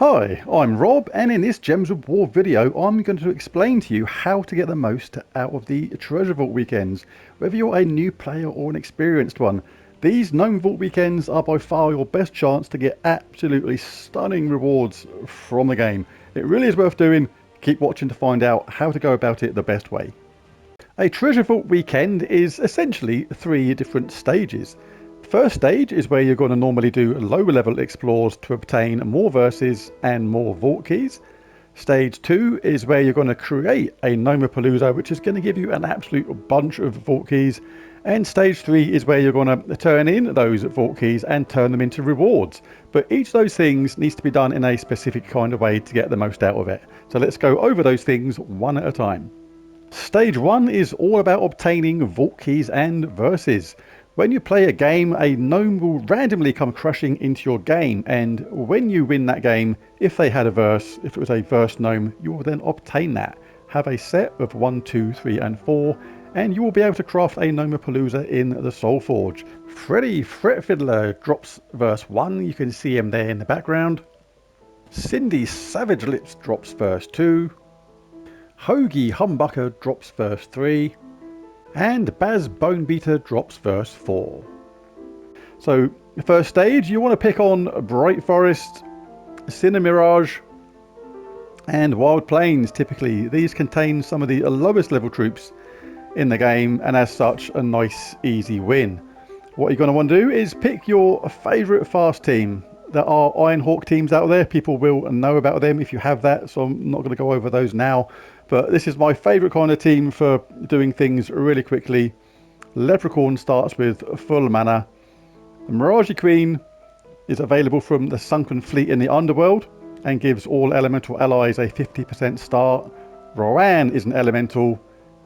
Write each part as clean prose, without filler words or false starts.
Hi, I'm Rob, and in this Gems of War video I'm going to explain to you how to get the most out of the Treasure Vault weekends, whether you're a new player or an experienced one. These Gnome Vault weekends are by far your best chance to get absolutely stunning rewards from the game. It really is worth doing. Keep watching to find out how to go about it the best way. A Treasure Vault weekend is essentially 3 different stages. First stage is where you're going to normally do lower level explores to obtain more verses and more vault keys. Stage 2 is where you're going to create a Gnome-A-Palooza, which is going to give you an absolute bunch of vault keys. And stage 3 is where you're going to turn in those vault keys and turn them into rewards. But each of those things needs to be done in a specific kind of way to get the most out of it. So let's go over those things one at a time. Stage 1 is all about obtaining vault keys and verses. When you play a game, a gnome will randomly come crashing into your game, and when you win that game, if they had a verse, if it was a verse gnome, you will then obtain that. Have a set of 1, 2, 3 and 4, and you will be able to craft a Gnome-A-Palooza in the Soul Forge. Freddy Fret Fiddler drops verse 1, you can see him there in the background. Cindy Savage Lips drops verse 2. Hoagie Humbucker drops verse 3. And Baz Bonebeater drops verse 4. So, the first stage, you want to pick on Bright Forest, Cinemirage, and Wild Plains. Typically, these contain some of the lowest level troops in the game, and as such, a nice, easy win. What you're going to want to do is pick your favourite fast team. There are Ironhawk teams out there. People will know about them if you have that, so I'm not going to go over those now. But this is my favourite kind of team for doing things really quickly. Leprechaun starts with full mana. The Mirage Queen is available from the Sunken Fleet in the Underworld and gives all elemental allies a 50% start. Rowan is an elemental.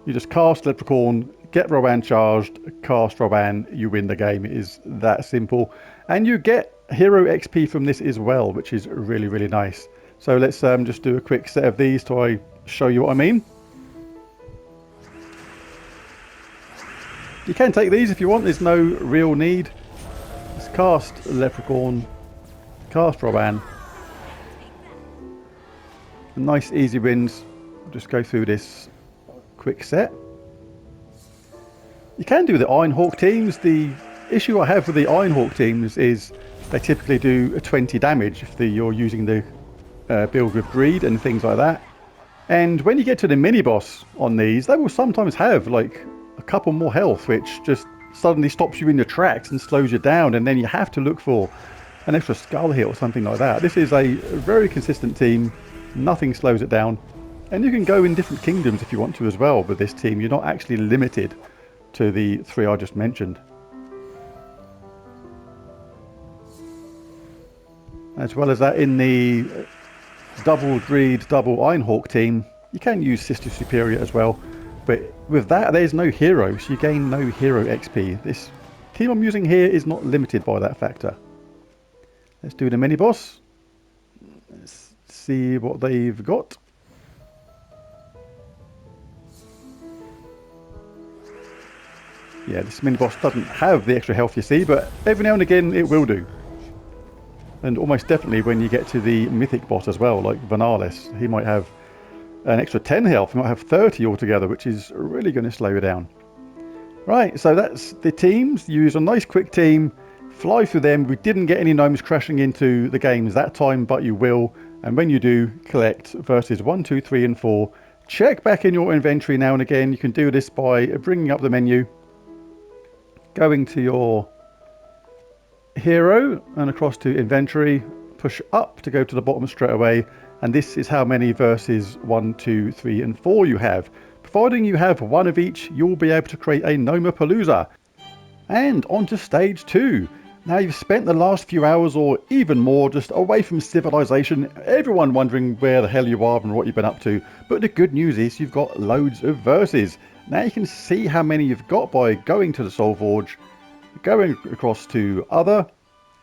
You just cast Leprechaun, get Rowan charged, cast Rowan, you win the game. It is that simple. And you get hero XP from this as well, which is really, really nice. So let's just do a quick set of these till I show you what I mean. You can take these if you want, there's no real need. Let's cast Leprechaun, cast Rowan. Nice easy wins. Just go through this quick set. You can do the Ironhawk teams. The issue I have with the Ironhawk teams is they typically do 20 damage if you're using the build with greed and things like that. And when you get to the mini boss on these, they will sometimes have like a couple more health, which just suddenly stops you in your tracks and slows you down, and then you have to look for an extra skull hit or something like that. This is a very consistent team. Nothing slows it down, and you can go in different kingdoms if you want to as well with this team. You're not actually limited to the 3 I just mentioned. As well as that, in the double greed, double Ironhawk team, you can use Sister Superior as well, but with that there's no hero, so you gain no hero XP. This team I'm using here is not limited by that factor. Let's do the mini boss. Let's see what they've got. Yeah, this mini boss doesn't have the extra health you see, but every now and again it will do. And almost definitely when you get to the mythic boss as well, like Vanalis, he might have an extra 10 health, he might have 30 altogether, which is really going to slow you down. Right, so that's the teams. Use a nice quick team, fly through them. We didn't get any gnomes crashing into the games that time, but you will. And when you do, collect verses 1, 2, 3 and 4. Check back in your inventory now and again. You can do this by bringing up the menu, going to your hero and across to inventory, push up to go to the bottom straight away, and this is how many verses 1, 2, 3 and 4 you have. Providing you have one of each, you'll be able to create a Gnome-A-Palooza. And on to stage 2. Now you've spent the last few hours or even more just away from civilization, everyone wondering where the hell you are and what you've been up to, but the good news is you've got loads of verses. Now you can see how many you've got by going to the Soul Forge, going across to other,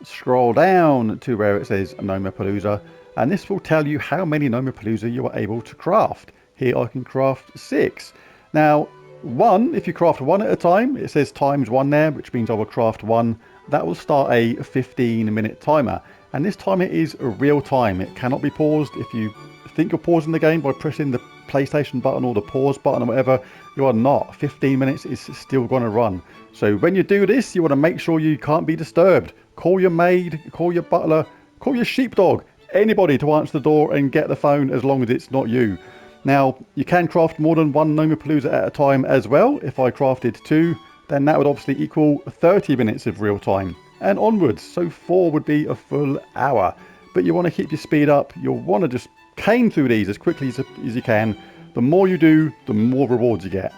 scroll down to where it says Gnome-A-Palooza, and this will tell you how many Gnome-A-Palooza you are able to craft. Here I can craft 6. Now, 1, if you craft 1 at a time, it says times 1 there, which means I will craft 1. That will start a 15-minute timer. And this time it is real time. It cannot be paused. If you think you're pausing the game by pressing the PlayStation button or the pause button or whatever, you are not. 15 minutes is still going to run. So when you do this, you want to make sure you can't be disturbed. Call your maid, call your butler, call your sheepdog, anybody to answer the door and get the phone as long as it's not you. Now, you can craft more than one Gnome-A-Palooza at a time as well. If I crafted 2, then that would obviously equal 30 minutes of real time and onwards. So 4 would be a full hour. But you want to keep your speed up. You'll want to just cane through these as quickly as you can. The more you do, the more rewards you get.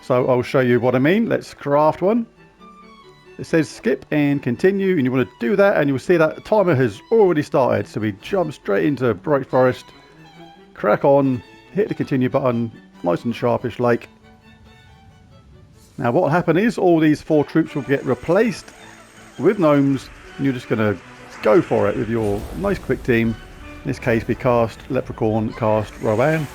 So I'll show you what I mean. Let's craft one. It says skip and continue, and you want to do that, and you'll see that timer has already started. So we jump straight into Bright Forest, crack on, hit the continue button, nice and sharpish like. Now what will happen is all these 4 troops will get replaced with gnomes, and you're just going to go for it with your nice quick team. In this case we cast Leprechaun, cast Rowan.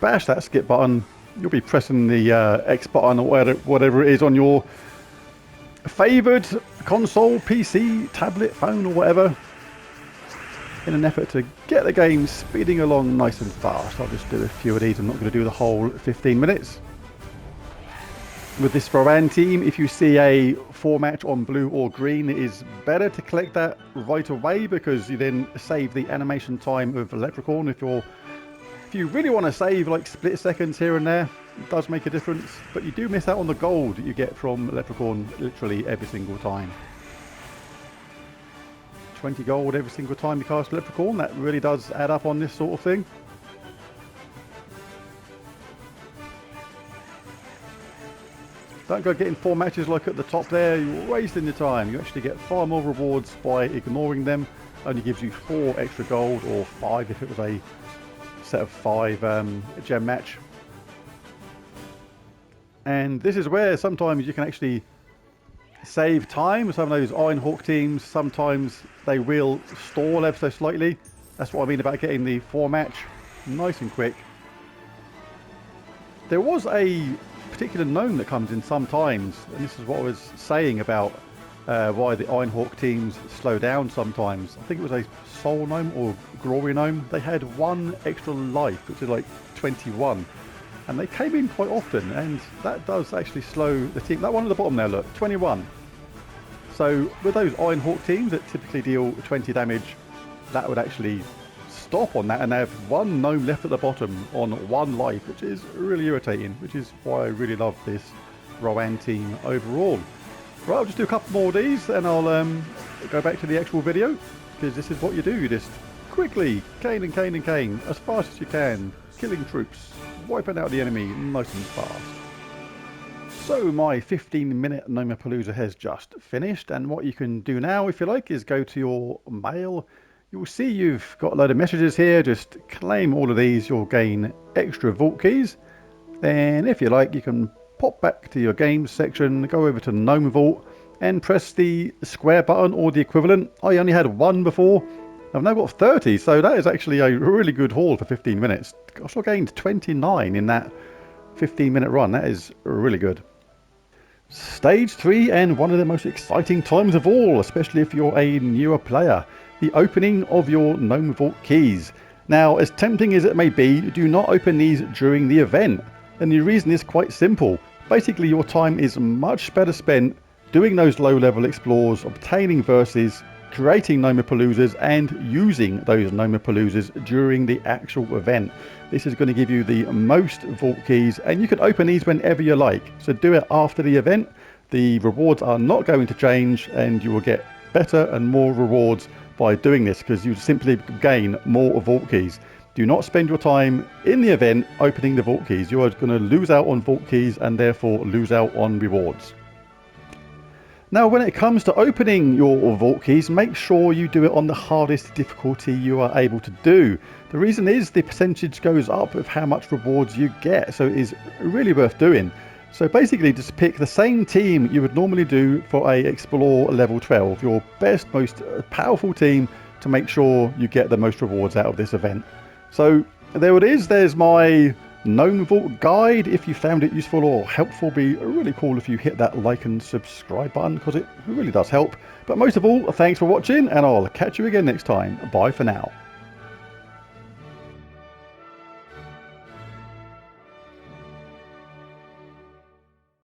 Bash that skip button. You'll be pressing the X button or whatever it is on your favoured console, PC, tablet, phone or whatever, in an effort to get the game speeding along nice and fast. I'll just do a few of these. I'm not going to do the whole 15 minutes. With this Rowan team, if you see a 4 match on blue or green, it is better to collect that right away because you then save the animation time of the Leprechaun. If you really want to save like split seconds here and there, it does make a difference, but you do miss out on the gold that you get from Leprechaun literally every single time. 20 gold every single time you cast Leprechaun, that really does add up on this sort of thing. Don't go getting 4 matches like at the top there, you're wasting your time. You actually get far more rewards by ignoring them. Only gives you 4 extra gold, or 5 if it was a set of 5 gem match. And this is where sometimes you can actually save time. Some of those Iron Hawk teams, sometimes they will stall ever so slightly. That's what I mean about getting the 4 match nice and quick. There was a particular gnome that comes in sometimes, and this is what I was saying about why the Iron Hawk teams slow down sometimes. I think it was a Soul Gnome or Glory Gnome. They had 1 extra life, which is like 21. And they came in quite often, and that does actually slow the team. That one at the bottom there, look, 21. So with those Iron Hawk teams that typically deal 20 damage, that would actually stop on that, and they have 1 gnome left at the bottom on 1 life, which is really irritating, which is why I really love this Rowan team overall. Right, I'll just do a couple more of these, and I'll go back to the actual video, because this is what you do. You just quickly cane and cane and cane as fast as you can, killing troops, wiping out the enemy nice and fast. So my 15-minute Gnome-A-Palooza has just finished, and what you can do now, if you like, is go to your mail. You'll see you've got a load of messages here. Just claim all of these, you'll gain extra vault keys. Then if you like, you can pop back to your games section, go over to Gnome Vault and press the square button or the equivalent. I only had 1 before. I've now got 30, so that is actually a really good haul for 15 minutes. Gosh, I gained 29 in that 15-minute run. That is really good. Stage 3, and one of the most exciting times of all, especially if you're a newer player, the opening of your Gnome Vault keys. Now, as tempting as it may be, do not open these during the event. And the reason is quite simple. Basically, your time is much better spent doing those low-level explores, obtaining verses, creating Gnome-A-Paloozas, and using those Gnome-A-Paloozas during the actual event. This is going to give you the most vault keys, and you can open these whenever you like. So do it after the event. The rewards are not going to change, and you will get better and more rewards by doing this, because you simply gain more vault keys. Do not spend your time in the event opening the vault keys. You are going to lose out on vault keys and therefore lose out on rewards. Now, when it comes to opening your vault keys, make sure you do it on the hardest difficulty you are able to do. The reason is the percentage goes up with how much rewards you get, so it is really worth doing. So basically, just pick the same team you would normally do for a Explore level 12, your best, most powerful team, to make sure you get the most rewards out of this event. So there it is. There's my Gnome Vault guide. If you found it useful or helpful, it'd be really cool if you hit that like and subscribe button, because it really does help. But most of all, thanks for watching, and I'll catch you again next time. Bye for now.